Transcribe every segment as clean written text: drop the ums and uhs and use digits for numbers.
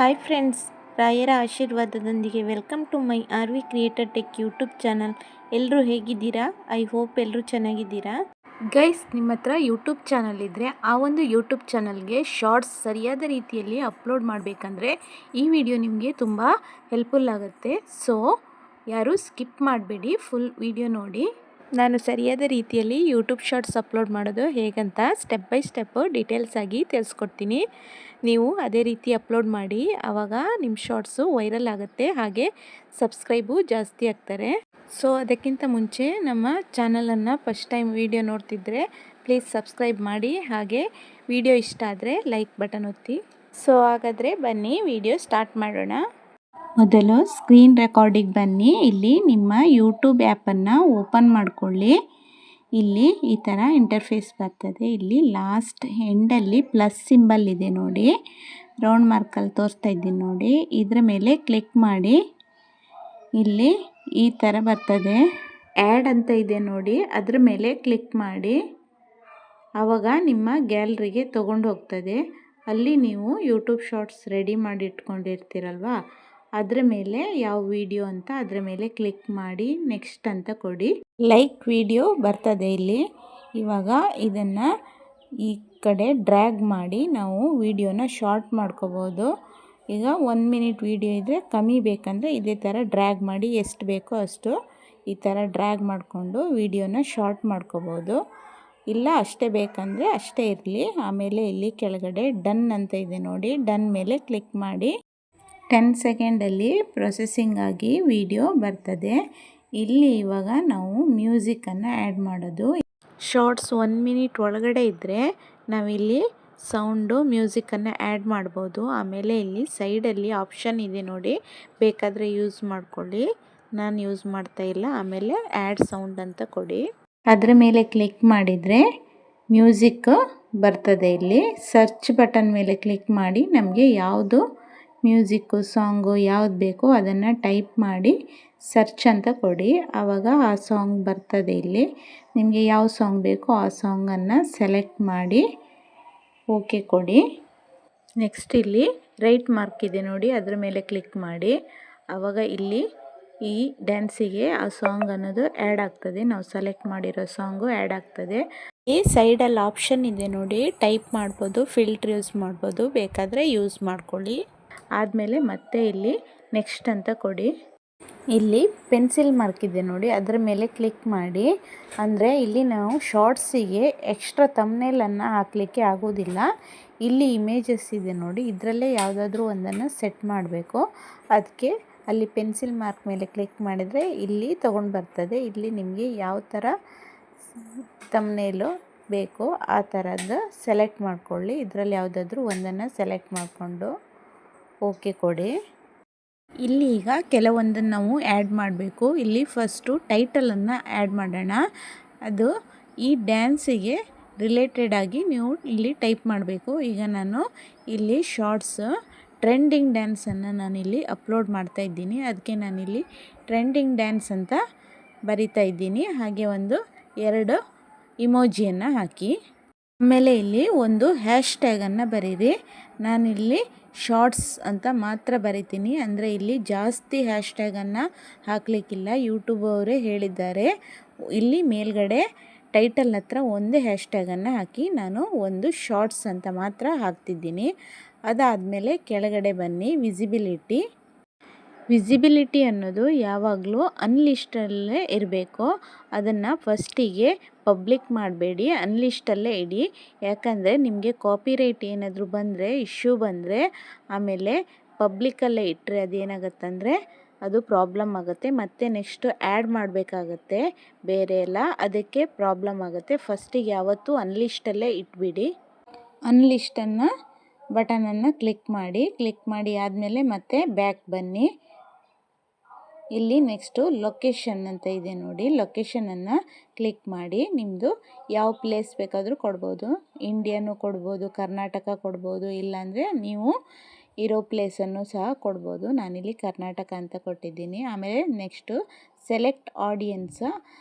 Hi friends, ರಾಯರ ಆಶೀರ್ವಾದದೊಂದಿಗೆ welcome to my R V creator tech YouTube channel. ಎಲ್ಲರೂ ಹೇಗಿದ್ದೀರಾ? ಐ ಹೋಪ್ ಎಲ್ಲರೂ ಚೆನ್ನಾಗಿದ್ದೀರಾ. ಗೈಸ್, ನಿಮ್ಮ ಹತ್ರ ಯೂಟ್ಯೂಬ್ ಚಾನಲ್ ಇದ್ದರೆ ಆ ಒಂದು ಯೂಟ್ಯೂಬ್ ಚಾನಲ್ಗೆ ಶಾರ್ಟ್ಸ್ ಸರಿಯಾದ ರೀತಿಯಲ್ಲಿ ಅಪ್ಲೋಡ್ ಮಾಡಬೇಕಂದ್ರೆ ಈ ವಿಡಿಯೋ ನಿಮಗೆ ತುಂಬ ಹೆಲ್ಪ್ಫುಲ್ ಆಗುತ್ತೆ. ಸೊ ಯಾರೂ ಸ್ಕಿಪ್ ಮಾಡಬೇಡಿ, ಫುಲ್ ವಿಡಿಯೋ ನೋಡಿ. ನಾನು ಸರಿಯಾದ ರೀತಿಯಲ್ಲಿ ಯೂಟ್ಯೂಬ್ ಶಾರ್ಟ್ಸ್ ಅಪ್ಲೋಡ್ ಮಾಡೋದು ಹೇಗಂತ ಸ್ಟೆಪ್ ಬೈ ಸ್ಟೆಪ್ಪು ಡೀಟೇಲ್ಸ್ ಆಗಿ ತಿಳಿಸ್ಕೊಡ್ತೀನಿ. ನೀವು ಅದೇ ರೀತಿ ಅಪ್ಲೋಡ್ ಮಾಡಿ, ಆವಾಗ ನಿಮ್ಮ ಶಾರ್ಟ್ಸು ವೈರಲ್ ಆಗುತ್ತೆ, ಹಾಗೆ ಸಬ್ಸ್ಕ್ರೈಬು ಜಾಸ್ತಿ ಆಗ್ತಾರೆ. ಸೊ ಅದಕ್ಕಿಂತ ಮುಂಚೆ ನಮ್ಮ ಚಾನಲನ್ನು ಫಸ್ಟ್ ಟೈಮ್ ವಿಡಿಯೋ ನೋಡ್ತಿದ್ದರೆ ಪ್ಲೀಸ್ ಸಬ್ಸ್ಕ್ರೈಬ್ ಮಾಡಿ, ಹಾಗೆ ವಿಡಿಯೋ ಇಷ್ಟ ಆದರೆ ಲೈಕ್ ಬಟನ್ ಒತ್ತಿ. ಸೊ ಹಾಗಾದರೆ ಬನ್ನಿ ವಿಡಿಯೋ ಸ್ಟಾರ್ಟ್ ಮಾಡೋಣ. ಮೊದಲು ಸ್ಕ್ರೀನ್ ರೆಕಾರ್ಡಿಗೆ ಬನ್ನಿ. ಇಲ್ಲಿ ನಿಮ್ಮ ಯೂಟ್ಯೂಬ್ ಆ್ಯಪನ್ನು ಓಪನ್ ಮಾಡಿಕೊಳ್ಳಿ. ಇಲ್ಲಿ ಈ ಥರ ಇಂಟರ್ಫೇಸ್ ಬರ್ತದೆ. ಇಲ್ಲಿ ಲಾಸ್ಟ್ ಎಂಡಲ್ಲಿ ಪ್ಲಸ್ ಸಿಂಬಲ್ ಇದೆ ನೋಡಿ, ರೌಂಡ್ ಮಾರ್ಕಲ್ಲಿ ತೋರಿಸ್ತಾ ಇದ್ದೀನಿ ನೋಡಿ, ಇದರ ಮೇಲೆ ಕ್ಲಿಕ್ ಮಾಡಿ. ಇಲ್ಲಿ ಈ ಥರ ಬರ್ತದೆ, ಆ್ಯಡ್ ಅಂತ ಇದೆ ನೋಡಿ, ಅದರ ಮೇಲೆ ಕ್ಲಿಕ್ ಮಾಡಿ. ಆವಾಗ ನಿಮ್ಮ ಗ್ಯಾಲರಿಗೆ ತೊಗೊಂಡು ಹೋಗ್ತದೆ. ಅಲ್ಲಿ ನೀವು ಯೂಟ್ಯೂಬ್ ಶಾರ್ಟ್ಸ್ ರೆಡಿ ಮಾಡಿ ಇಟ್ಕೊಂಡಿರ್ತೀರಲ್ವ, ಅದರ ಮೇಲೆ ಯಾವ ವಿಡಿಯೋ ಅಂತ ಅದರ ಮೇಲೆ ಕ್ಲಿಕ್ ಮಾಡಿ ನೆಕ್ಸ್ಟ್ ಅಂತ ಕೊಡಿ. ಲೈಕ್ ವಿಡಿಯೋ ಬರ್ತದೆ ಇಲ್ಲಿ. ಇವಾಗ ಇದನ್ನು ಈ ಕಡೆ ಡ್ರ್ಯಾಗ್ ಮಾಡಿ ನಾವು ವಿಡಿಯೋನ ಶಾರ್ಟ್ ಮಾಡ್ಕೋಬೋದು. ಈಗ 1 ಮಿನಿಟ್ ವಿಡಿಯೋ ಇದ್ದರೆ, ಕಮ್ಮಿ ಬೇಕಂದರೆ ಇದೇ ಥರ ಡ್ರ್ಯಾಗ್ ಮಾಡಿ, ಎಷ್ಟು ಬೇಕೋ ಅಷ್ಟು ಈ ಥರ ಡ್ರ್ಯಾಗ್ ಮಾಡಿಕೊಂಡು ವಿಡಿಯೋನ ಶಾರ್ಟ್ ಮಾಡ್ಕೋಬೋದು. ಇಲ್ಲ ಅಷ್ಟೇ ಬೇಕಂದರೆ ಅಷ್ಟೇ ಇರಲಿ. ಆಮೇಲೆ ಇಲ್ಲಿ ಕೆಳಗಡೆ ಡನ್ ಅಂತ ಇದೆ ನೋಡಿ, ಡನ್ ಮೇಲೆ ಕ್ಲಿಕ್ ಮಾಡಿ. 10 ಸೆಕೆಂಡಲ್ಲಿ ಪ್ರೊಸೆಸಿಂಗ್ ಆಗಿ ವಿಡಿಯೋ ಬರ್ತದೆ. ಇಲ್ಲಿ ಇವಾಗ ನಾವು ಮ್ಯೂಸಿಕನ್ನು ಆ್ಯಡ್ ಮಾಡೋದು. ಶಾರ್ಟ್ಸ್ 1 ಮಿನಿಟ್ ಒಳಗಡೆ ಇದ್ದರೆ ನಾವಿಲ್ಲಿ ಸೌಂಡು ಮ್ಯೂಸಿಕನ್ನು ಆ್ಯಡ್ ಮಾಡ್ಬೋದು. ಆಮೇಲೆ ಇಲ್ಲಿ ಸೈಡಲ್ಲಿ ಆಪ್ಷನ್ ಇದೆ ನೋಡಿ, ಬೇಕಾದರೆ ಯೂಸ್ ಮಾಡ್ಕೊಳ್ಳಿ. ನಾನು ಯೂಸ್ ಮಾಡ್ತಾಯಿಲ್ಲ. ಆಮೇಲೆ ಆ್ಯಡ್ ಸೌಂಡ್ ಅಂತ ಕೊಡಿ. ಅದರ ಮೇಲೆ ಕ್ಲಿಕ್ ಮಾಡಿದರೆ ಮ್ಯೂಸಿಕ್ ಬರ್ತದೆ. ಇಲ್ಲಿ ಸರ್ಚ್ ಬಟನ್ ಮೇಲೆ ಕ್ಲಿಕ್ ಮಾಡಿ ನಮಗೆ ಯಾವುದು ಮ್ಯೂಸಿಕ್ಕು ಸಾಂಗು ಯಾವ್ದು ಬೇಕೋ ಅದನ್ನು ಟೈಪ್ ಮಾಡಿ ಸರ್ಚ್ ಅಂತ ಕೊಡಿ. ಆವಾಗ ಆ ಸಾಂಗ್ ಬರ್ತದೆ. ಇಲ್ಲಿ ನಿಮಗೆ ಯಾವ ಸಾಂಗ್ ಬೇಕೋ ಆ ಸಾಂಗನ್ನು ಸೆಲೆಕ್ಟ್ ಮಾಡಿ ಓಕೆ ಕೊಡಿ. ನೆಕ್ಸ್ಟ್ ಇಲ್ಲಿ ರೈಟ್ ಮಾರ್ಕ್ ಇದೆ ನೋಡಿ, ಅದರ ಮೇಲೆ ಕ್ಲಿಕ್ ಮಾಡಿ. ಆವಾಗ ಇಲ್ಲಿ ಈ ಡ್ಯಾನ್ಸಿಗೆ ಆ ಸಾಂಗ್ ಅನ್ನೋದು ಆ್ಯಡ್ ಆಗ್ತದೆ. ನಾವು ಸೆಲೆಕ್ಟ್ ಮಾಡಿರೋ ಸಾಂಗು ಆ್ಯಡ್ ಆಗ್ತದೆ. ಈ ಸೈಡಲ್ಲಿ ಆಪ್ಷನ್ ಇದೆ ನೋಡಿ, ಟೈಪ್ ಮಾಡ್ಬೋದು, ಫಿಲ್ಟ್ರ್ ಯೂಸ್ ಮಾಡ್ಬೋದು, ಬೇಕಾದರೆ ಯೂಸ್ ಮಾಡ್ಕೊಳ್ಳಿ. ಆದಮೇಲೆ ಮತ್ತೆ ಇಲ್ಲಿ ನೆಕ್ಸ್ಟ್ ಅಂತ ಕೊಡಿ. ಇಲ್ಲಿ ಪೆನ್ಸಿಲ್ ಮಾರ್ಕ್ ಇದೆ ನೋಡಿ, ಅದರ ಮೇಲೆ ಕ್ಲಿಕ್ ಮಾಡಿ. ಅಂದರೆ ಇಲ್ಲಿ ನಾವು ಶಾರ್ಟ್ಸಿಗೆ ಎಕ್ಸ್ಟ್ರಾ ಥಂಬ್ನೇಲನ್ನು ಹಾಕಲಿಕ್ಕೆ ಆಗೋದಿಲ್ಲ. ಇಲ್ಲಿ ಇಮೇಜಸ್ ಇದೆ ನೋಡಿ, ಇದರಲ್ಲೇ ಯಾವುದಾದ್ರೂ ಒಂದನ್ನು ಸೆಟ್ ಮಾಡಬೇಕು. ಅದಕ್ಕೆ ಅಲ್ಲಿ ಪೆನ್ಸಿಲ್ ಮಾರ್ಕ್ ಮೇಲೆ ಕ್ಲಿಕ್ ಮಾಡಿದರೆ ಇಲ್ಲಿ ತೊಗೊಂಡು ಬರ್ತದೆ. ಇಲ್ಲಿ ನಿಮಗೆ ಯಾವ ಥರ ಥಂಬ್ನೇಲು ಬೇಕು ಆ ಥರದ್ದು ಸೆಲೆಕ್ಟ್ ಮಾಡ್ಕೊಳ್ಳಿ. ಇದರಲ್ಲಿ ಯಾವುದಾದ್ರೂ ಒಂದನ್ನು ಸೆಲೆಕ್ಟ್ ಮಾಡಿಕೊಂಡು ಓಕೆ ಕೊಡಿ. ಇಲ್ಲಿ ಈಗ ಕೆಲವೊಂದನ್ನು ನಾವು ಆ್ಯಡ್ ಮಾಡಬೇಕು. ಇಲ್ಲಿ ಫಸ್ಟು ಟೈಟಲನ್ನು ಆ್ಯಡ್ ಮಾಡೋಣ. ಅದು ಈ ಡ್ಯಾನ್ಸಿಗೆ ರಿಲೇಟೆಡ್ ಆಗಿ ನೀವು ಇಲ್ಲಿ ಟೈಪ್ ಮಾಡಬೇಕು. ಈಗ ನಾನು ಇಲ್ಲಿ ಶಾರ್ಟ್ಸ್ ಟ್ರೆಂಡಿಂಗ್ ಡ್ಯಾನ್ಸನ್ನು ನಾನಿಲ್ಲಿ ಅಪ್ಲೋಡ್ ಮಾಡ್ತಾ ಇದ್ದೀನಿ. ಅದಕ್ಕೆ ನಾನಿಲ್ಲಿ ಟ್ರೆಂಡಿಂಗ್ ಡ್ಯಾನ್ಸ್ ಅಂತ ಬರಿತಾ ಇದ್ದೀನಿ. ಹಾಗೆ ಒಂದು 2 ಇಮೋಜಿಯನ್ನು ಹಾಕಿ. ಆಮೇಲೆ ಇಲ್ಲಿ ಒಂದು ಹ್ಯಾಶ್ ಟ್ಯಾಗನ್ನು ಬರೀರಿ. ನಾನಿಲ್ಲಿ ಶಾರ್ಟ್ಸ್ ಅಂತ ಮಾತ್ರ ಬರಿತೀನಿ. ಅಂದರೆ ಇಲ್ಲಿ ಜಾಸ್ತಿ ಹ್ಯಾಶ್ ಟ್ಯಾಗನ್ನು ಹಾಕಲಿಕ್ಕಿಲ್ಲ, ಯೂಟ್ಯೂಬ್ ಅವರೇ ಹೇಳಿದ್ದಾರೆ. ಇಲ್ಲಿ ಮೇಲ್ಗಡೆ ಟೈಟಲ್ ಹತ್ರ ಒಂದೇ ಹ್ಯಾಶ್ ಟ್ಯಾಗನ್ನು ಹಾಕಿ ನಾನು ಒಂದು ಶಾರ್ಟ್ಸ್ ಅಂತ ಮಾತ್ರ ಹಾಕ್ತಿದ್ದೀನಿ. ಅದಾದಮೇಲೆ ಕೆಳಗಡೆ ಬನ್ನಿ, ವಿಸಿಬಿಲಿಟಿ ಅನ್ನೋದು ಯಾವಾಗಲೂ ಅನ್ಲಿಸ್ಟಲ್ಲೇ ಇರಬೇಕು. ಅದನ್ನು ಫಸ್ಟಿಗೆ ಪಬ್ಲಿಕ್ ಮಾಡಬೇಡಿ, ಅನ್ಲಿಸ್ಟಲ್ಲೇ ಇಡಿ. ಯಾಕಂದರೆ ನಿಮಗೆ ಕಾಪಿರೈಟ್ ಏನಾದರೂ ಬಂದರೆ, ಇಶ್ಯೂ ಬಂದರೆ, ಆಮೇಲೆ ಪಬ್ಲಿಕಲ್ಲೇ ಇಟ್ಟರೆ ಅದೇನಾಗುತ್ತಂದರೆ ಅದು ಪ್ರಾಬ್ಲಮ್ ಆಗುತ್ತೆ. ಮತ್ತು ನೆಕ್ಸ್ಟು ಆ್ಯಡ್ ಮಾಡಬೇಕಾಗತ್ತೆ ಬೇರೆ ಎಲ್ಲ, ಅದಕ್ಕೆ ಪ್ರಾಬ್ಲಮ್ ಆಗುತ್ತೆ. ಫಸ್ಟಿಗೆ ಯಾವತ್ತೂ ಅನ್ಲಿಸ್ಟಲ್ಲೇ ಇಟ್ಬಿಡಿ. ಅನ್ಲಿಸ್ಟನ್ನು ಬಟನನ್ನು ಕ್ಲಿಕ್ ಮಾಡಿ ಆದಮೇಲೆ ಮತ್ತೆ ಬ್ಯಾಕ್ ಬನ್ನಿ. ಇಲ್ಲಿ ನೆಕ್ಸ್ಟು ಲೊಕೇಶನ್ ಅಂತ ಇದೆ ನೋಡಿ, ಲೊಕೇಶನನ್ನು ಕ್ಲಿಕ್ ಮಾಡಿ. ನಿಮ್ಮದು ಯಾವ ಪ್ಲೇಸ್ ಬೇಕಾದರೂ ಕೊಡ್ಬೋದು. ಇಂಡಿಯಾನೂ ಕೊಡ್ಬೋದು, ಕರ್ನಾಟಕ ಕೊಡ್ಬೋದು, ಇಲ್ಲಾಂದರೆ ನೀವು ಇರೋ ಪ್ಲೇಸನ್ನು ಸಹ ಕೊಡ್ಬೋದು. ನಾನಿಲ್ಲಿ ಕರ್ನಾಟಕ ಅಂತ ಕೊಟ್ಟಿದ್ದೀನಿ. ಆಮೇಲೆ next select audience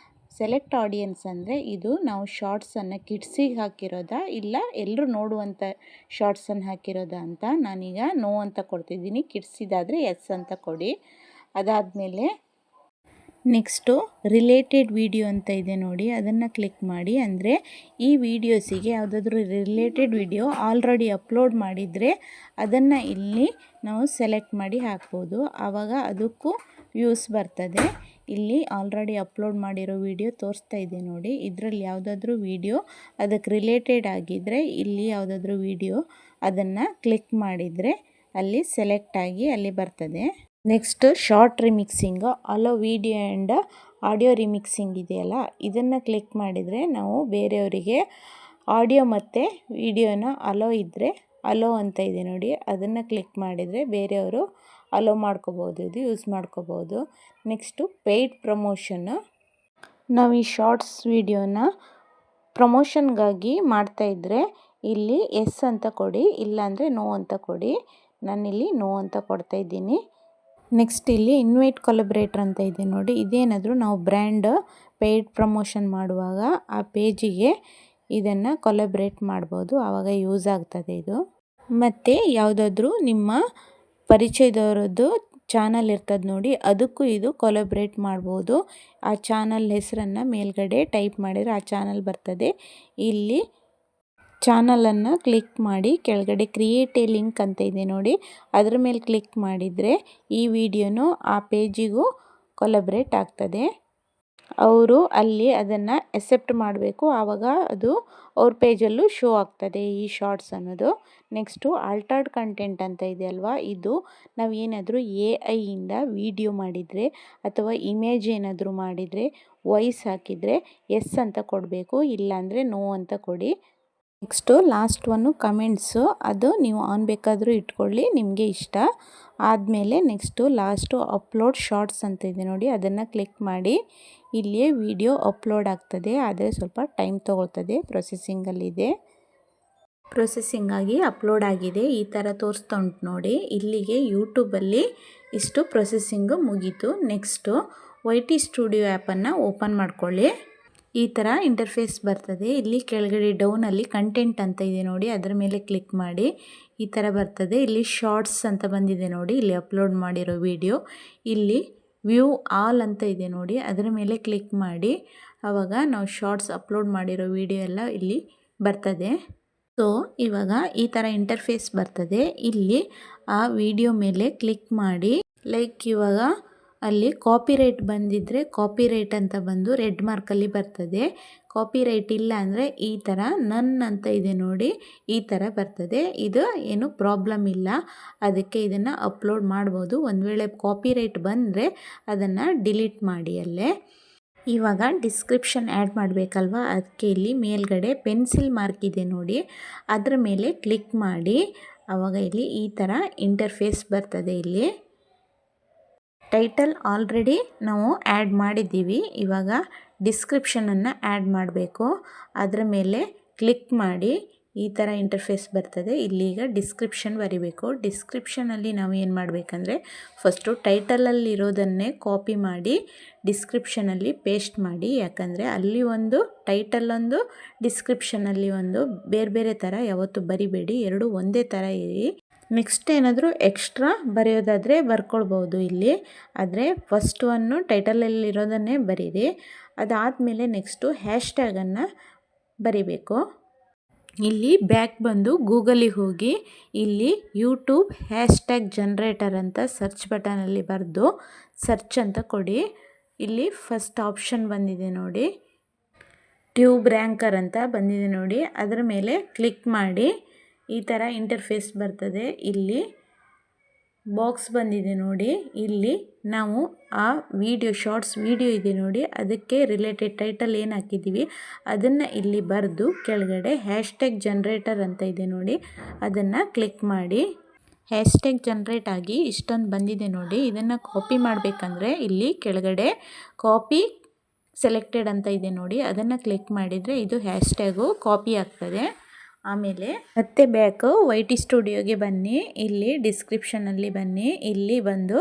select audience ಅಂದರೆ ಇದು ನಾವು ಶಾರ್ಟ್ಸನ್ನು ಕಿಡ್ಸಿಗೆ ಹಾಕಿರೋದಾ ಇಲ್ಲ ಎಲ್ಲರೂ ನೋಡುವಂಥ ಶಾರ್ಟ್ಸನ್ನು ಹಾಕಿರೋದಾ ಅಂತ. ನಾನೀಗ ನೋ ಅಂತ ಕೊಡ್ತಿದ್ದೀನಿ. ಕಿಡ್ಸಿದಾದರೆ ಎಸ್ ಅಂತ ಕೊಡಿ. ಅದಾದಮೇಲೆ ನೆಕ್ಸ್ಟು ರಿಲೇಟೆಡ್ ವಿಡಿಯೋ ಅಂತ ಇದೆ ನೋಡಿ, ಅದನ್ನು ಕ್ಲಿಕ್ ಮಾಡಿ. ಅಂದರೆ ಈ ವಿಡಿಯೋಸಿಗೆ ಯಾವುದಾದ್ರೂ ರಿಲೇಟೆಡ್ ವಿಡಿಯೋ ಆಲ್ರೆಡಿ ಅಪ್ಲೋಡ್ ಮಾಡಿದರೆ ಅದನ್ನು ಇಲ್ಲಿ ನಾವು ಸೆಲೆಕ್ಟ್ ಮಾಡಿ ಹಾಕ್ಬೋದು. ಆವಾಗ ಅದಕ್ಕೂ ವ್ಯೂಸ್ ಬರ್ತದೆ. ಇಲ್ಲಿ ಆಲ್ರೆಡಿ ಅಪ್ಲೋಡ್ ಮಾಡಿರೋ ವಿಡಿಯೋ ತೋರಿಸ್ತಾ ಇದೆ ನೋಡಿ. ಇದರಲ್ಲಿ ಯಾವುದಾದ್ರೂ ವಿಡಿಯೋ ಅದಕ್ಕೆ ರಿಲೇಟೆಡ್ ಆಗಿದ್ದರೆ ಇಲ್ಲಿ ಯಾವುದಾದ್ರೂ ವಿಡಿಯೋ ಅದನ್ನು ಕ್ಲಿಕ್ ಮಾಡಿದರೆ ಅಲ್ಲಿ ಸೆಲೆಕ್ಟ್ ಆಗಿ ಅಲ್ಲಿ ಬರ್ತದೆ. Next short remixing, allow video and audio remixing ಇದೆಯಲ್ಲ, ಇದನ್ನು ಕ್ಲಿಕ್ ಮಾಡಿದರೆ ನಾವು ಬೇರೆಯವರಿಗೆ ಆಡಿಯೋ ಮತ್ತು ವಿಡಿಯೋನ ಅಲೋ ಇದ್ದರೆ ಅಲೋ ಅಂತ ಇದೆ ನೋಡಿ, ಅದನ್ನು ಕ್ಲಿಕ್ ಮಾಡಿದರೆ ಬೇರೆಯವರು ಅಲೋ ಮಾಡ್ಕೋಬೋದು, ಇದು ಯೂಸ್ ಮಾಡ್ಕೋಬೋದು. Next paid promotion. ನಾವು ಈ ಶಾರ್ಟ್ಸ್ ವಿಡಿಯೋನ ಪ್ರಮೋಷನ್ಗಾಗಿ ಮಾಡ್ತಾಯಿದ್ರೆ ಇಲ್ಲಿ ಎಸ್ ಅಂತ ಕೊಡಿ, ಇಲ್ಲಾಂದರೆ ನೋ ಅಂತ ಕೊಡಿ. ನಾನಿಲ್ಲಿ ನೋ ಅಂತ ಕೊಡ್ತಾಯಿದ್ದೀನಿ. ನೆಕ್ಸ್ಟ್ ಇಲ್ಲಿ ಇನ್ವೈಟ್ ಕೊಲಬ್ರೇಟರ್ ಅಂತ ಇದೆ ನೋಡಿ, ಇದೇನಾದರೂ ನಾವು ಬ್ರ್ಯಾಂಡ್ ಪೇಯ್ಡ್ ಪ್ರಮೋಷನ್ ಮಾಡುವಾಗ ಆ ಪೇಜಿಗೆ ಇದನ್ನು ಕೊಲಬ್ರೇಟ್ ಮಾಡ್ಬೋದು, ಆವಾಗ ಯೂಸ್ ಆಗ್ತದೆ ಇದು. ಮತ್ತು ಯಾವುದಾದ್ರೂ ನಿಮ್ಮ ಪರಿಚಯದವರದ್ದು ಚಾನಲ್ ಇರ್ತದೆ ನೋಡಿ, ಅದಕ್ಕೂ ಇದು ಕೊಲಬ್ರೇಟ್ ಮಾಡ್ಬೋದು. ಆ ಚಾನಲ್ ಹೆಸರನ್ನು ಮೇಲ್ಗಡೆ ಟೈಪ್ ಮಾಡಿದರೆ ಆ ಚಾನಲ್ ಬರ್ತದೆ. ಇಲ್ಲಿ ಚಾನಲನ್ನು ಕ್ಲಿಕ್ ಮಾಡಿ ಕೆಳಗಡೆ ಕ್ರಿಯೇಟ್ ಎ ಲಿಂಕ್ ಅಂತ ಇದೆ ನೋಡಿ, ಅದ್ರ ಮೇಲೆ ಕ್ಲಿಕ್ ಮಾಡಿದರೆ ಈ ವಿಡಿಯೋನು ಆ ಪೇಜಿಗೂ ಕೊಲಬ್ರೇಟ್ ಆಗ್ತದೆ. ಅವರು ಅಲ್ಲಿ ಅದನ್ನು ಎಕ್ಸೆಪ್ಟ್ ಮಾಡಬೇಕು, ಆವಾಗ ಅದು ಅವ್ರ ಪೇಜಲ್ಲೂ ಶೋ ಆಗ್ತದೆ ಈ ಶಾರ್ಟ್ಸ್ ಅನ್ನೋದು. ನೆಕ್ಸ್ಟು ಆಲ್ಟರ್ಡ್ ಕಂಟೆಂಟ್ ಅಂತ ಇದೆ ಅಲ್ವಾ, ಇದು ನಾವು ಏನಾದರೂ AI ವಿಡಿಯೋ ಮಾಡಿದರೆ ಅಥವಾ ಇಮೇಜ್ ಏನಾದರೂ ಮಾಡಿದರೆ ವಾಯ್ಸ್ ಹಾಕಿದರೆ ಎಸ್ ಅಂತ ಕೊಡಬೇಕು, ಇಲ್ಲಾಂದರೆ ನೋ ಅಂತ ಕೊಡಿ. ನೆಕ್ಸ್ಟು ಲಾಸ್ಟ್ ಒನ್ನು ಕಮೆಂಟ್ಸು, ಅದು ನೀವು ಆನ್ ಬೇಕಾದರೂ ಇಟ್ಕೊಳ್ಳಿ, ನಿಮಗೆ ಇಷ್ಟ. ಆದಮೇಲೆ ನೆಕ್ಸ್ಟು ಲಾಸ್ಟು ಅಪ್ಲೋಡ್ ಶಾರ್ಟ್ಸ್ ಅಂತ ಇದೆ ನೋಡಿ, ಅದನ್ನು ಕ್ಲಿಕ್ ಮಾಡಿ. ಇಲ್ಲಿಯೇ ವಿಡಿಯೋ ಅಪ್ಲೋಡ್ ಆಗ್ತದೆ, ಆದರೆ ಸ್ವಲ್ಪ ಟೈಮ್ ತೊಗೊಳ್ತದೆ, ಪ್ರೊಸೆಸಿಂಗಲ್ಲಿದೆ. ಪ್ರೊಸೆಸಿಂಗ್ ಆಗಿ ಅಪ್ಲೋಡ್ ಆಗಿದೆ, ಈ ಥರ ತೋರಿಸ್ತಾ ಉಂಟು ನೋಡಿ. ಇಲ್ಲಿಗೆ ಯೂಟ್ಯೂಬಲ್ಲಿ ಇಷ್ಟು ಪ್ರೊಸೆಸಿಂಗು ಮುಗೀತು. ನೆಕ್ಸ್ಟು YT ಸ್ಟುಡಿಯೋ ಆ್ಯಪನ್ನು ಓಪನ್ ಮಾಡ್ಕೊಳ್ಳಿ. ಈ ಥರ ಇಂಟರ್ಫೇಸ್ ಬರ್ತದೆ. ಇಲ್ಲಿ ಕೆಳಗಡೆ ಡೌನಲ್ಲಿ ಕಂಟೆಂಟ್ ಅಂತ ಇದೆ ನೋಡಿ, ಅದರ ಮೇಲೆ ಕ್ಲಿಕ್ ಮಾಡಿ. ಈ ಥರ ಬರ್ತದೆ. ಇಲ್ಲಿ ಶಾರ್ಟ್ಸ್ ಅಂತ ಬಂದಿದೆ ನೋಡಿ, ಇಲ್ಲಿ ಅಪ್ಲೋಡ್ ಮಾಡಿರೋ ವಿಡಿಯೋ. ಇಲ್ಲಿ ವ್ಯೂ ಆಲ್ ಅಂತ ಇದೆ ನೋಡಿ, ಅದರ ಮೇಲೆ ಕ್ಲಿಕ್ ಮಾಡಿ. ಆವಾಗ ನಾವು ಶಾರ್ಟ್ಸ್ ಅಪ್ಲೋಡ್ ಮಾಡಿರೋ ವಿಡಿಯೋ ಎಲ್ಲ ಇಲ್ಲಿ ಬರ್ತದೆ. ಸೊ ಇವಾಗ ಈ ಥರ ಇಂಟರ್ಫೇಸ್ ಬರ್ತದೆ. ಇಲ್ಲಿ ಆ ವಿಡಿಯೋ ಮೇಲೆ ಕ್ಲಿಕ್ ಮಾಡಿ. ಲೈಕ್ ಇವಾಗ ಅಲ್ಲಿ ಕಾಪಿರೈಟ್ ಬಂದಿದ್ದರೆ ಕಾಪಿರೈಟ್ ಅಂತ ಬಂದು ರೆಡ್ ಮಾರ್ಕಲ್ಲಿ ಬರ್ತದೆ. ಕಾಪಿರೈಟ್ ಇಲ್ಲ ಅಂದರೆ ಈ ಥರ ನನ್ ಅಂತ ಇದೆ ನೋಡಿ, ಈ ಥರ ಬರ್ತದೆ. ಇದು ಏನು ಪ್ರಾಬ್ಲಮ್ ಇಲ್ಲ, ಅದಕ್ಕೆ ಇದನ್ನು ಅಪ್ಲೋಡ್ ಮಾಡ್ಬೋದು. ಒಂದು ವೇಳೆ ಕಾಪಿರೈಟ್ ಬಂದರೆ ಅದನ್ನು ಡಿಲೀಟ್ ಮಾಡಿ ಅಲ್ಲೇ. ಇವಾಗ ಡಿಸ್ಕ್ರಿಪ್ಷನ್ ಆ್ಯಡ್ ಮಾಡಬೇಕಲ್ವ, ಅದಕ್ಕೆ ಇಲ್ಲಿ ಮೇಲ್ಗಡೆ ಪೆನ್ಸಿಲ್ ಮಾರ್ಕ್ ಇದೆ ನೋಡಿ, ಅದರ ಮೇಲೆ ಕ್ಲಿಕ್ ಮಾಡಿ. ಆವಾಗ ಇಲ್ಲಿ ಈ ಥರ ಇಂಟರ್ಫೇಸ್ ಬರ್ತದೆ. ಇಲ್ಲಿ ಟೈಟಲ್ ಆಲ್ರೆಡಿ ನಾವು ಆ್ಯಡ್ ಮಾಡಿದ್ದೀವಿ, ಇವಾಗ ಡಿಸ್ಕ್ರಿಪ್ಷನನ್ನು ಆ್ಯಡ್ ಮಾಡಬೇಕು. ಅದರ ಮೇಲೆ ಕ್ಲಿಕ್ ಮಾಡಿ. ಈ ಥರ ಇಂಟರ್ಫೇಸ್ ಬರ್ತದೆ. ಇಲ್ಲೀಗ ಡಿಸ್ಕ್ರಿಪ್ಷನ್ ಬರಿಬೇಕು. ಡಿಸ್ಕ್ರಿಪ್ಷನಲ್ಲಿ ನಾವು ಏನು ಮಾಡಬೇಕಂದ್ರೆ ಫಸ್ಟು ಟೈಟಲಲ್ಲಿರೋದನ್ನೇ ಕಾಪಿ ಮಾಡಿ ಡಿಸ್ಕ್ರಿಪ್ಷನಲ್ಲಿ ಪೇಸ್ಟ್ ಮಾಡಿ. ಯಾಕಂದರೆ ಅಲ್ಲಿ ಒಂದು ಟೈಟಲೊಂದು ಡಿಸ್ಕ್ರಿಪ್ಷನಲ್ಲಿ ಒಂದು ಬೇರೆ ಬೇರೆ ಥರ ಯಾವತ್ತೂ ಬರಿಬೇಡಿ, ಎರಡು ಒಂದೇ ಥರ ಇರಿ. ನೆಕ್ಸ್ಟ್ ಏನಾದರೂ ಎಕ್ಸ್ಟ್ರಾ ಬರೆಯೋದಾದರೆ ಬರ್ಕೊಳ್ಬೋದು ಇಲ್ಲಿ, ಆದರೆ ಫಸ್ಟ್ ಒನ್ನು ಟೈಟಲಲ್ಲಿರೋದನ್ನೇ ಬರೀರಿ. ಅದಾದಮೇಲೆ ನೆಕ್ಸ್ಟು ಹ್ಯಾಶ್ಟ್ಯಾಗನ್ನು ಬರಿಬೇಕು. ಇಲ್ಲಿ ಬ್ಯಾಕ್ ಬಂದು ಗೂಗಲಿಗೆ ಹೋಗಿ ಇಲ್ಲಿ ಯೂಟ್ಯೂಬ್ ಹ್ಯಾಶ್ಟ್ಯಾಗ್ ಜನ್ರೇಟರ್ ಅಂತ ಸರ್ಚ್ ಬಟನಲ್ಲಿ ಬರೆದು ಸರ್ಚ್ ಅಂತ ಕೊಡಿ. ಇಲ್ಲಿ ಫಸ್ಟ್ ಆಪ್ಷನ್ ಬಂದಿದೆ ನೋಡಿ, ಟ್ಯೂಬ್ ರ್ಯಾಂಕರ್ ಅಂತ ಬಂದಿದೆ ನೋಡಿ, ಅದರ ಮೇಲೆ ಕ್ಲಿಕ್ ಮಾಡಿ. ಈ ಥರ ಇಂಟರ್ಫೇಸ್ ಬರ್ತದೆ. ಇಲ್ಲಿ ಬಾಕ್ಸ್ ಬಂದಿದೆ ನೋಡಿ, ಇಲ್ಲಿ ನಾವು ಆ ವಿಡಿಯೋ ಶಾರ್ಟ್ಸ್ ವಿಡಿಯೋ ಇದೆ ನೋಡಿ, ಅದಕ್ಕೆ ರಿಲೇಟೆಡ್ ಟೈಟಲ್ ಏನು ಹಾಕಿದ್ದೀವಿ ಅದನ್ನು ಇಲ್ಲಿ ಬರೆದು ಕೆಳಗಡೆ ಹ್ಯಾಶ್ಟ್ಯಾಗ್ ಜನ್ರೇಟರ್ ಅಂತ ಇದೆ ನೋಡಿ, ಅದನ್ನು ಕ್ಲಿಕ್ ಮಾಡಿ. ಹ್ಯಾಶ್ಟ್ಯಾಗ್ ಜನ್ರೇಟ್ ಆಗಿ ಇಷ್ಟೊಂದು ಬಂದಿದೆ ನೋಡಿ. ಇದನ್ನು ಕಾಪಿ ಮಾಡಬೇಕಂದ್ರೆ ಇಲ್ಲಿ ಕೆಳಗಡೆ ಕಾಪಿ ಸೆಲೆಕ್ಟೆಡ್ ಅಂತ ಇದೆ ನೋಡಿ, ಅದನ್ನು ಕ್ಲಿಕ್ ಮಾಡಿದರೆ ಇದು ಹ್ಯಾಶ್ಟ್ಯಾಗು ಕಾಪಿ ಆಗ್ತದೆ. ಆಮೇಲೆ ಮತ್ತೆ ಬ್ಯಾಕು YT ಸ್ಟುಡಿಯೋಗೆ ಬನ್ನಿ, ಇಲ್ಲಿ ಡಿಸ್ಕ್ರಿಪ್ಷನಲ್ಲಿ ಬನ್ನಿ, ಇಲ್ಲಿ ಬಂದು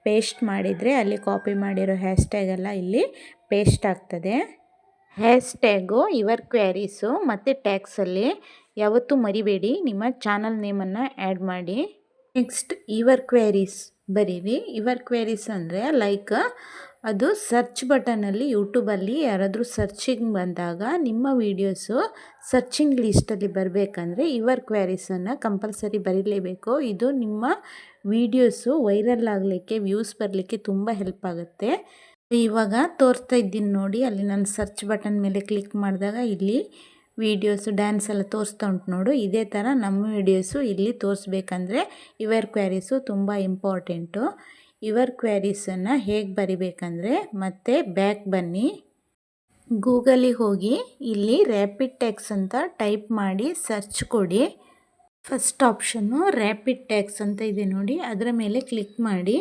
ಪೇಸ್ಟ್ ಮಾಡಿದರೆ ಅಲ್ಲಿ ಕಾಪಿ ಮಾಡಿರೋ ಹ್ಯಾಶ್ಟ್ಯಾಗ್ ಎಲ್ಲ ಇಲ್ಲಿ ಪೇಸ್ಟ್ ಆಗ್ತದೆ. ಹ್ಯಾಶ್ಟ್ಯಾಗು ಯುವರ್ ಕ್ವ್ಯಾರೀಸು ಮತ್ತು ಟ್ಯಾಗ್ಸಲ್ಲಿ ಯಾವತ್ತೂ ಮರಿಬೇಡಿ ನಿಮ್ಮ ಚಾನಲ್ ನೇಮನ್ನು ಆ್ಯಡ್ ಮಾಡಿ. ನೆಕ್ಸ್ಟ್ ಯುವರ್ ಕ್ವ್ಯಾರೀಸ್ ಬರೀರಿ. ಯುವರ್ ಕ್ವ್ಯಾರೀಸ್ ಅಂದರೆ ಲೈಕ್ ಅದು ಸರ್ಚ್ ಬಟನಲ್ಲಿ ಯೂಟ್ಯೂಬಲ್ಲಿ ಯಾರಾದರೂ ಸರ್ಚಿಂಗ್ ಬಂದಾಗ ನಿಮ್ಮ ವೀಡಿಯೋಸು ಸರ್ಚಿಂಗ್ ಲೀಸ್ಟಲ್ಲಿ ಬರಬೇಕಂದ್ರೆ ಯುವರ್ ಕ್ವ್ಯಾರೀಸನ್ನು ಕಂಪಲ್ಸರಿ ಬರೀಲೇಬೇಕು. ಇದು ನಿಮ್ಮ ವೀಡಿಯೋಸು ವೈರಲ್ ಆಗಲಿಕ್ಕೆ, ವ್ಯೂಸ್ ಬರಲಿಕ್ಕೆ ತುಂಬ ಹೆಲ್ಪ್ ಆಗುತ್ತೆ. ಇವಾಗ ತೋರಿಸ್ತಾ ಇದ್ದೀನಿ ನೋಡಿ, ಅಲ್ಲಿ ನಾನು ಸರ್ಚ್ ಬಟನ್ ಮೇಲೆ ಕ್ಲಿಕ್ ಮಾಡಿದಾಗ ಇಲ್ಲಿ ವೀಡಿಯೋಸು ಡ್ಯಾನ್ಸ್ ಎಲ್ಲ ತೋರಿಸ್ತಾ ಉಂಟು ನೋಡು. ಇದೇ ಥರ ನಮ್ಮ ವೀಡಿಯೋಸು ಇಲ್ಲಿ ತೋರಿಸ್ಬೇಕಂದ್ರೆ ಯುವರ್ ಕ್ವ್ಯಾರೀಸು ತುಂಬ ಇಂಪಾರ್ಟೆಂಟು. ಯುವರ್ ಕ್ವ್ಯಾರೀಸನ್ನು ಹೇಗೆ ಬರಿಬೇಕಂದ್ರೆ, ಮತ್ತೆ ಬ್ಯಾಕ್ ಬನ್ನಿ, ಗೂಗಲಿಗೆ ಹೋಗಿ ಇಲ್ಲಿ ರ್ಯಾಪಿಡ್ ಟ್ಯಾಗ್ಸ್ ಅಂತ ಟೈಪ್ ಮಾಡಿ ಸರ್ಚ್ ಕೊಡಿ. ಫಸ್ಟ್ ಆಪ್ಷನ್ನು ರ್ಯಾಪಿಡ್ ಟ್ಯಾಗ್ಸ್ ಅಂತ ಇದೆ ನೋಡಿ, ಅದರ ಮೇಲೆ ಕ್ಲಿಕ್ ಮಾಡಿ.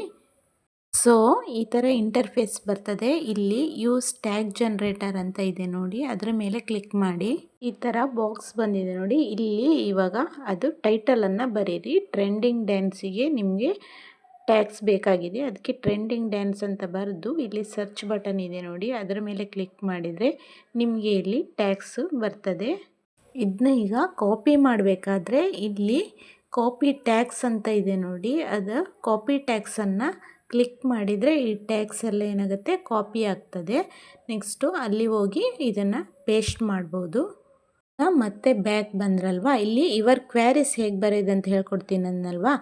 ಸೊ ಈ ಥರ ಇಂಟರ್ಫೇಸ್ ಬರ್ತದೆ. ಇಲ್ಲಿ ಯೂಸ್ ಟ್ಯಾಗ್ ಜನರೇಟರ್ ಅಂತ ಇದೆ ನೋಡಿ, ಅದರ ಮೇಲೆ ಕ್ಲಿಕ್ ಮಾಡಿ. ಈ ಥರ ಬಾಕ್ಸ್ ಬಂದಿದೆ ನೋಡಿ. ಇಲ್ಲಿ ಇವಾಗ ಅದು ಟೈಟಲನ್ನು ಬರೀರಿ. ಟ್ರೆಂಡಿಂಗ್ ಡ್ಯಾನ್ಸಿಗೆ ನಿಮಗೆ ಟ್ಯಾಗ್ಸ್ ಬೇಕಾಗಿದೆ, ಅದಕ್ಕೆ ಟ್ರೆಂಡಿಂಗ್ ಡ್ಯಾನ್ಸ್ ಅಂತ ಬರೆದು ಇಲ್ಲಿ ಸರ್ಚ್ ಬಟನ್ ಇದೆ ನೋಡಿ, ಅದರ ಮೇಲೆ ಕ್ಲಿಕ್ ಮಾಡಿದರೆ ನಿಮಗೆ ಇಲ್ಲಿ ಟ್ಯಾಗ್ಸು ಬರ್ತದೆ. ಇದನ್ನ ಈಗ ಕಾಪಿ ಮಾಡಬೇಕಾದ್ರೆ ಇಲ್ಲಿ ಕಾಪಿ ಟ್ಯಾಗ್ಸ್ ಅಂತ ಇದೆ ನೋಡಿ, ಅದು ಕಾಪಿ ಟ್ಯಾಗ್ಸನ್ನು ಕ್ಲಿಕ್ ಮಾಡಿದರೆ ಈ ಟ್ಯಾಗ್ಸ್ ಎಲ್ಲ ಏನಾಗುತ್ತೆ, ಕಾಪಿ ಆಗ್ತದೆ. ನೆಕ್ಸ್ಟು ಅಲ್ಲಿ ಹೋಗಿ ಇದನ್ನು ಪೇಸ್ಟ್ ಮಾಡ್ಬೋದು. ಮತ್ತೆ ಬ್ಯಾಕ್ ಬಂದ್ರಲ್ವ, ಇಲ್ಲಿ ಯುವರ್ ಕ್ವ್ಯಾರೀಸ್ ಹೇಗೆ ಬರೆಯೋದು ಅಂತ ಹೇಳ್ಕೊಡ್ತೀನಿ ಅಂದಲ್ವಾ.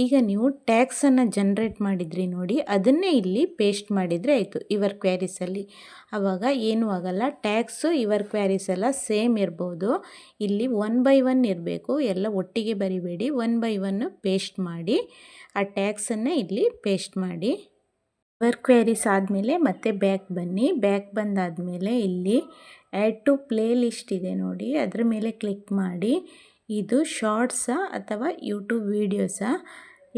ಈಗ ನೀವು ಟ್ಯಾಗ್ಸನ್ನು ಜನ್ರೇಟ್ ಮಾಡಿದ್ರಿ ನೋಡಿ, ಅದನ್ನೇ ಇಲ್ಲಿ ಪೇಸ್ಟ್ ಮಾಡಿದರೆ ಆಯಿತು ಯುವರ್ ಕ್ವ್ಯಾರೀಸಲ್ಲಿ. ಆವಾಗ ಏನೂ ಆಗಲ್ಲ. ಟ್ಯಾಗ್ಸು ಯುವರ್ ಕ್ವ್ಯಾರೀಸ್ ಎಲ್ಲ ಸೇಮ್ ಇರ್ಬೋದು. ಇಲ್ಲಿ 1 by 1 ಇರಬೇಕು, ಎಲ್ಲ ಒಟ್ಟಿಗೆ ಬರಿಬೇಡಿ. 1 by 1 ಪೇಸ್ಟ್ ಮಾಡಿ, ಆ ಟ್ಯಾಗ್ಸನ್ನು ಇಲ್ಲಿ ಪೇಸ್ಟ್ ಮಾಡಿ. ಯುವರ್ ಕ್ವ್ಯಾರೀಸ್ ಆದಮೇಲೆ ಮತ್ತೆ ಬ್ಯಾಕ್ ಬನ್ನಿ. ಬ್ಯಾಕ್ ಬಂದಾದಮೇಲೆ ಇಲ್ಲಿ ಆ್ಯಡ್ ಟು ಪ್ಲೇ ಲಿಸ್ಟ್ ಇದೆ ನೋಡಿ, ಅದರ ಮೇಲೆ ಕ್ಲಿಕ್ ಮಾಡಿ. ಇದು ಶಾರ್ಟ್ಸಾ ಅಥವಾ ಯೂಟ್ಯೂಬ್ ವೀಡಿಯೋಸಾ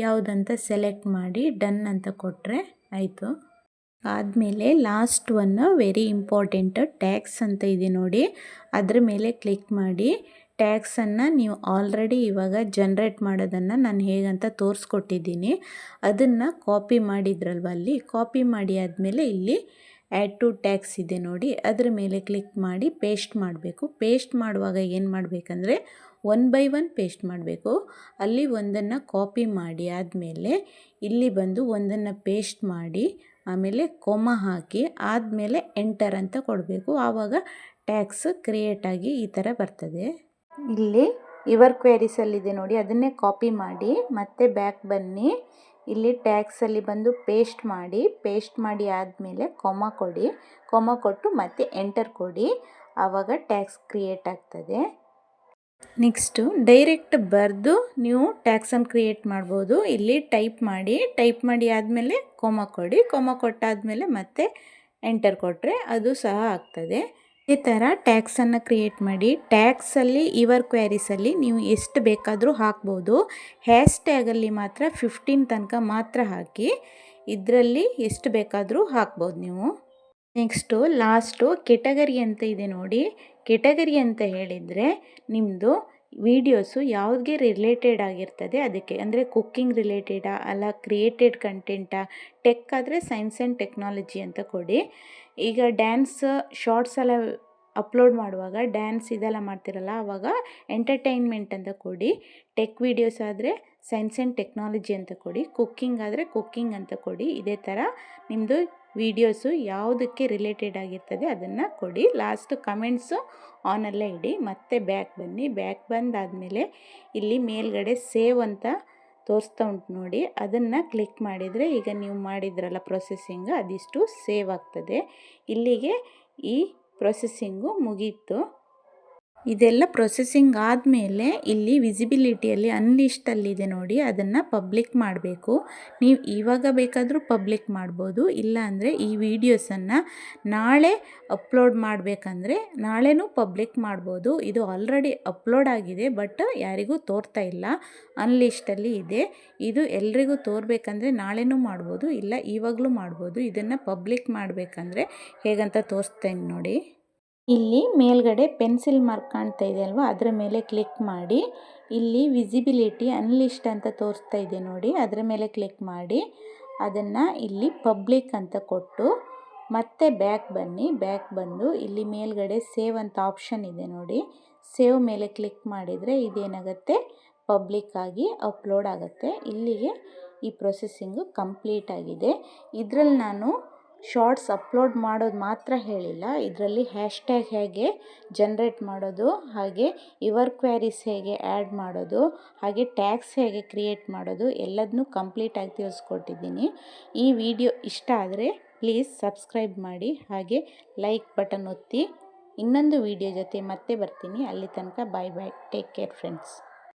ಯಾವುದಂತ ಸೆಲೆಕ್ಟ್ ಮಾಡಿ ಡನ್ ಅಂತ ಕೊಟ್ಟರೆ ಆಯಿತು. ಆದಮೇಲೆ last one very important tags ಅಂತ ಇದೆ ನೋಡಿ, ಅದರ ಮೇಲೆ ಕ್ಲಿಕ್ ಮಾಡಿ. ಟ್ಯಾಗ್ಸನ್ನು ನೀವು ಆಲ್ರೆಡಿ ಇವಾಗ ಜನ್ರೇಟ್ ಮಾಡೋದನ್ನು ನಾನು ಹೇಗಂತ ತೋರಿಸ್ಕೊಟ್ಟಿದ್ದೀನಿ. ಅದನ್ನು ಕಾಪಿ ಮಾಡಿದ್ರಲ್ವ, ಅಲ್ಲಿ ಕಾಪಿ ಮಾಡಿ ಆದಮೇಲೆ ಇಲ್ಲಿ ಆ್ಯಡ್ ಟು ಟ್ಯಾಗ್ಸ್ ಇದೆ ನೋಡಿ, ಅದರ ಮೇಲೆ ಕ್ಲಿಕ್ ಮಾಡಿ ಪೇಸ್ಟ್ ಮಾಡಬೇಕು. ಪೇಸ್ಟ್ ಮಾಡುವಾಗ ಏನು ಮಾಡಬೇಕಂದ್ರೆ 1 by 1 ಪೇಸ್ಟ್ ಮಾಡಬೇಕು. ಅಲ್ಲಿ ಒಂದನ್ನು ಕಾಪಿ ಮಾಡಿ ಆದಮೇಲೆ ಇಲ್ಲಿ ಬಂದು ಒಂದನ್ನು ಪೇಸ್ಟ್ ಮಾಡಿ, ಆಮೇಲೆ ಕೊಮ ಹಾಕಿ ಆದಮೇಲೆ ಎಂಟರ್ ಅಂತ ಕೊಡಬೇಕು. ಆವಾಗ ಟ್ಯಾಗ್ಸ್ ಕ್ರಿಯೇಟ್ ಆಗಿ ಈ ಥರ ಬರ್ತದೆ. ಇಲ್ಲಿ ಯುವರ್ ಕ್ವ್ಯಾರೀಸಲ್ಲಿದೆ ನೋಡಿ, ಅದನ್ನೇ ಕಾಪಿ ಮಾಡಿ ಮತ್ತೆ ಬ್ಯಾಕ್ ಬನ್ನಿ. ಇಲ್ಲಿ ಟ್ಯಾಗ್ಸಲ್ಲಿ ಬಂದು ಪೇಸ್ಟ್ ಮಾಡಿ ಆದಮೇಲೆ ಕೊಮ ಕೊಡಿ. ಕೊಮ ಕೊಟ್ಟು ಮತ್ತೆ ಎಂಟರ್ ಕೊಡಿ, ಆವಾಗ ಟ್ಯಾಗ್ಸ್ ಕ್ರಿಯೇಟ್ ಆಗ್ತದೆ. ನೆಕ್ಸ್ಟು ಡೈರೆಕ್ಟ್ ಬರೆದು ನೀವು ಟ್ಯಾಗ್ಸನ್ನು ಕ್ರಿಯೇಟ್ ಮಾಡ್ಬೋದು. ಇಲ್ಲಿ ಟೈಪ್ ಮಾಡಿ ಆದಮೇಲೆ ಕೊಮ ಕೊಡಿ. ಕೊಮ ಕೊಟ್ಟಾದಮೇಲೆ ಮತ್ತೆ ಎಂಟರ್ ಕೊಟ್ಟರೆ ಅದು ಸಹ ಆಗ್ತದೆ. ಈ ಥರ ಟ್ಯಾಗ್ಸನ್ನು ಕ್ರಿಯೇಟ್ ಮಾಡಿ. ಟ್ಯಾಗ್ಸಲ್ಲಿ ಯುವರ್ ಕ್ವ್ಯಾರೀಸಲ್ಲಿ ನೀವು ಎಷ್ಟು ಬೇಕಾದರೂ ಹಾಕ್ಬೋದು. ಹ್ಯಾಶ್ಟ್ಯಾಗಲ್ಲಿ ಮಾತ್ರ 15 ತನಕ ಮಾತ್ರ ಹಾಕಿ, ಇದರಲ್ಲಿ ಎಷ್ಟು ಬೇಕಾದರೂ ಹಾಕ್ಬೋದು ನೀವು. ನೆಕ್ಸ್ಟು ಲಾಸ್ಟು ಕೆಟಗರಿ ಅಂತ ಇದೆ ನೋಡಿ. ಕೆಟಗರಿ ಅಂತ ಹೇಳಿದರೆ ನಿಮ್ಮದು ವೀಡಿಯೋಸು ಯಾವುದೇ ರಿಲೇಟೆಡ್ ಆಗಿರ್ತದೆ ಅದಕ್ಕೆ. ಅಂದರೆ ಕುಕ್ಕಿಂಗ್ ರಿಲೇಟೆಡಾ ಅಲ್ಲ ಕ್ರಿಯೇಟೆಡ್ ಕಂಟೆಂಟಾ, ಟೆಕ್ ಆದರೆ ಸೈನ್ಸ್ ಆ್ಯಂಡ್ ಟೆಕ್ನಾಲಜಿ ಅಂತ ಕೊಡಿ. ಈಗ ಡ್ಯಾನ್ಸ್ ಶಾರ್ಟ್ಸ್ ಎಲ್ಲ ಅಪ್ಲೋಡ್ ಮಾಡುವಾಗ ಡ್ಯಾನ್ಸ್ ಇದೆಲ್ಲ ಮಾಡ್ತಿರಲ್ಲ, ಆವಾಗ ಎಂಟರ್ಟೈನ್ಮೆಂಟ್ ಅಂತ ಕೊಡಿ. ಟೆಕ್ ವೀಡಿಯೋಸ್ ಆದರೆ ಸೈನ್ಸ್ ಆ್ಯಂಡ್ ಟೆಕ್ನಾಲಜಿ ಅಂತ ಕೊಡಿ. ಕುಕ್ಕಿಂಗ್ ಆದರೆ ಕುಕ್ಕಿಂಗ್ ಅಂತ ಕೊಡಿ. ಇದೇ ಥರ ನಿಮ್ಮದು ವೀಡಿಯೋಸು ಯಾವುದಕ್ಕೆ ರಿಲೇಟೆಡ್ ಆಗಿರ್ತದೆ ಅದನ್ನು ಕೊಡಿ. ಲಾಸ್ಟ್ ಕಮೆಂಟ್ಸು ಆನಲ್ಲೇ ಇಡಿ. ಮತ್ತೆ ಬ್ಯಾಕ್ ಬನ್ನಿ. ಬ್ಯಾಕ್ ಬಂದಾದಮೇಲೆ ಇಲ್ಲಿ ಮೇಲ್ಗಡೆ ಸೇವ್ ಅಂತ ತೋರಿಸ್ತಾ ಉಂಟು ನೋಡಿ, ಅದನ್ನು ಕ್ಲಿಕ್ ಮಾಡಿದರೆ ಈಗ ನೀವು ಮಾಡಿದ್ರಲ್ಲ ಪ್ರೊಸೆಸಿಂಗ್ ಅದಿಷ್ಟು ಸೇವ್ ಆಗ್ತದೆ. ಇಲ್ಲಿಗೆ ಈ ಪ್ರೊಸೆಸಿಂಗು ಮುಗೀತು. ಇದೆಲ್ಲ ಪ್ರೊಸೆಸಿಂಗ್ ಆದಮೇಲೆ ಇಲ್ಲಿ ವಿಸಿಬಿಲಿಟಿಯಲ್ಲಿ ಅನ್ಲಿಸ್ಟಲ್ಲಿದೆ ನೋಡಿ, ಅದನ್ನು ಪಬ್ಲಿಕ್ ಮಾಡಬೇಕು. ನೀವು ಇವಾಗ ಬೇಕಾದರೂ ಪಬ್ಲಿಕ್ ಮಾಡ್ಬೋದು, ಇಲ್ಲ ಅಂದರೆ ಈ ವಿಡಿಯೋಸನ್ನು ನಾಳೆ ಅಪ್ಲೋಡ್ ಮಾಡಬೇಕಂದ್ರೆ ನಾಳೆನೂ ಪಬ್ಲಿಕ್ ಮಾಡ್ಬೋದು. ಇದು ಆಲ್ರೆಡಿ ಅಪ್ಲೋಡ್ ಆಗಿದೆ, ಬಟ್ ಯಾರಿಗೂ ತೋರ್ತಾ ಇಲ್ಲ, ಅನ್ಲಿಸ್ಟಲ್ಲಿ ಇದೆ. ಇದು ಎಲ್ರಿಗೂ ತೋರಬೇಕಂದ್ರೆ ನಾಳೆನೂ ಮಾಡ್ಬೋದು, ಇಲ್ಲ ಇವಾಗಲೂ ಮಾಡ್ಬೋದು. ಇದನ್ನು ಪಬ್ಲಿಕ್ ಮಾಡಬೇಕಂದ್ರೆ ಹೇಗಂತ ತೋರಿಸ್ತೇನೆ ನೋಡಿ. ಇಲ್ಲಿ ಮೇಲ್ಗಡೆ ಪೆನ್ಸಿಲ್ ಮಾರ್ಕ್ ಕಾಣ್ತಾ ಇದೆ ಅಲ್ವಾ, ಅದರ ಮೇಲೆ ಕ್ಲಿಕ್ ಮಾಡಿ. ಇಲ್ಲಿ ವಿಸಿಬಿಲಿಟಿ ಅನ್ಲಿಸ್ಟ್ ಅಂತ ತೋರಿಸ್ತಾ ಇದೆ ನೋಡಿ, ಅದರ ಮೇಲೆ ಕ್ಲಿಕ್ ಮಾಡಿ. ಅದನ್ನು ಇಲ್ಲಿ ಪಬ್ಲಿಕ್ ಅಂತ ಕೊಟ್ಟು ಮತ್ತೆ ಬ್ಯಾಕ್ ಬನ್ನಿ. ಬ್ಯಾಕ್ ಬಂದು ಇಲ್ಲಿ ಮೇಲ್ಗಡೆ ಸೇವ್ ಅಂತ ಆಪ್ಷನ್ ಇದೆ ನೋಡಿ, ಸೇವ್ ಮೇಲೆ ಕ್ಲಿಕ್ ಮಾಡಿದರೆ ಇದೇನಾಗುತ್ತೆ, ಪಬ್ಲಿಕ್ ಆಗಿ ಅಪ್ಲೋಡ್ ಆಗುತ್ತೆ. ಇಲ್ಲಿಗೆ ಈ ಪ್ರೊಸೆಸಿಂಗು ಕಂಪ್ಲೀಟ್ ಆಗಿದೆ. ಇದರಲ್ಲಿ ನಾನು ಶಾರ್ಟ್ಸ್ ಅಪ್ಲೋಡ್ ಮಾಡೋದು ಮಾತ್ರ ಹೇಳಿಲ್ಲ, ಇದರಲ್ಲಿ ಹ್ಯಾಶ್ಟ್ಯಾಗ್ ಹೇಗೆ ಜನ್ರೇಟ್ ಮಾಡೋದು, ಹಾಗೆ ಯುವರ್ ಕ್ವ್ಯಾರೀಸ್ ಹೇಗೆ ಆ್ಯಡ್ ಮಾಡೋದು, ಹಾಗೆ ಟ್ಯಾಗ್ಸ್ ಹೇಗೆ ಕ್ರಿಯೇಟ್ ಮಾಡೋದು ಎಲ್ಲದನ್ನೂ ಕಂಪ್ಲೀಟಾಗಿ ತಿಳಿಸ್ಕೊಟ್ಟಿದ್ದೀನಿ. ಈ ವಿಡಿಯೋ ಇಷ್ಟ ಆದರೆ ಪ್ಲೀಸ್ ಸಬ್ಸ್ಕ್ರೈಬ್ ಮಾಡಿ, ಹಾಗೆ ಲೈಕ್ ಬಟನ್ ಒತ್ತಿ. ಇನ್ನೊಂದು ವಿಡಿಯೋ ಜೊತೆ ಮತ್ತೆ ಬರ್ತೀನಿ. ಅಲ್ಲಿ ತನಕ ಬಾಯ್ ಬಾಯ್, ಟೇಕ್ ಕೇರ್ ಫ್ರೆಂಡ್ಸ್.